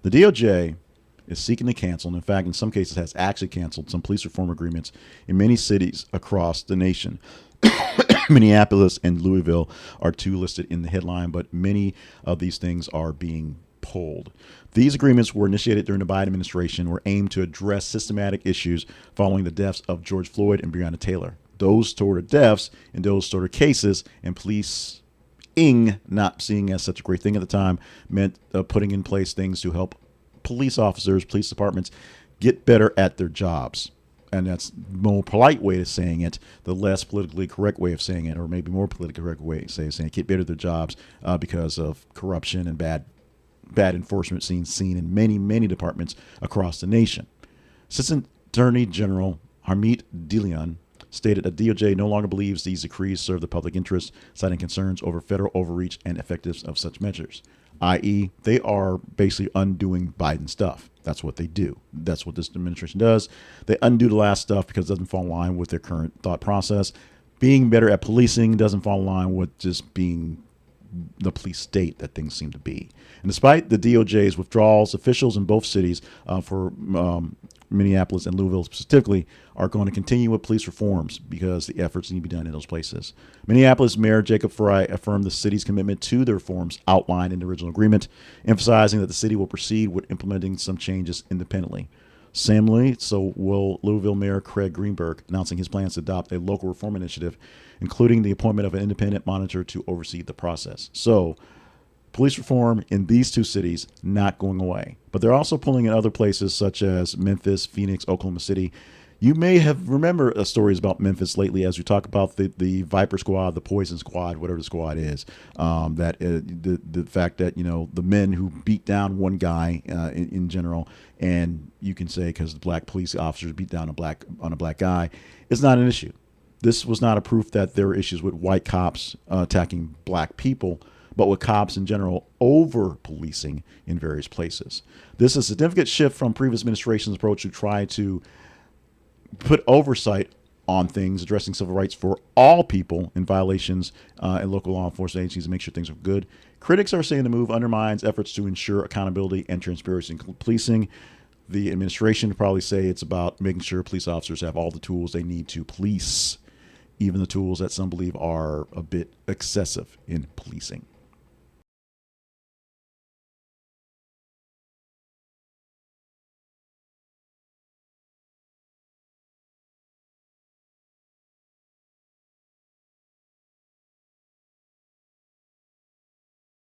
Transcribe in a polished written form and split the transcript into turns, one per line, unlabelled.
The DOJ is seeking to cancel, and in fact, in some cases, has actually canceled some police reform agreements in many cities across the nation. Minneapolis and Louisville are two listed in the headline, but many of these things are being pulled. These agreements were initiated during the Biden administration, were aimed to address systematic issues following the deaths of George Floyd and Breonna Taylor. Those sort of deaths and those sort of cases, and police not seeing as such a great thing at the time, meant putting in place things to help police officers, police departments get better at their jobs. And that's the more polite way of saying it, the less politically correct way of saying it, or maybe more politically correct way of saying get better at their jobs because of corruption and bad enforcement seen in many departments across the nation. Assistant Attorney General Harmeet Dhillon stated that DOJ no longer believes these decrees serve the public interest, citing concerns over federal overreach and effectiveness of such measures, i.e., they are basically undoing Biden stuff. That's what they do. That's what this administration does. They undo the last stuff because it doesn't fall in line with their current thought process. Being better at policing doesn't fall in line with just being the police state that things seem to be. And despite the DOJ's withdrawals, officials in both cities for Minneapolis and Louisville specifically are going to continue with police reforms because the efforts need to be done in those places. Minneapolis Mayor Jacob Frey affirmed the city's commitment to the reforms outlined in the original agreement, emphasizing that the city will proceed with implementing some changes independently. Similarly, so will Louisville Mayor Craig Greenberg, announcing his plans to adopt a local reform initiative, including the appointment of an independent monitor to oversee the process. So, police reform in these two cities not going away, but they're also pulling in other places such as Memphis, Phoenix, Oklahoma City. You may have remember stories about Memphis lately as we talk about the Viper Squad, the Poison Squad, whatever the squad is. The fact that the men who beat down one guy in general, and you can say because the black police officers beat down a black guy, is not an issue. This was not a proof that there were issues with white cops attacking black people, but with cops in general over policing in various places. This is a significant shift from previous administration's approach to try to put oversight on things, addressing civil rights for all people in violations in local law enforcement agencies to make sure things are good. Critics are saying the move undermines efforts to ensure accountability and transparency in policing. The administration would probably say it's about making sure police officers have all the tools they need to police, even the tools that some believe are a bit excessive in policing.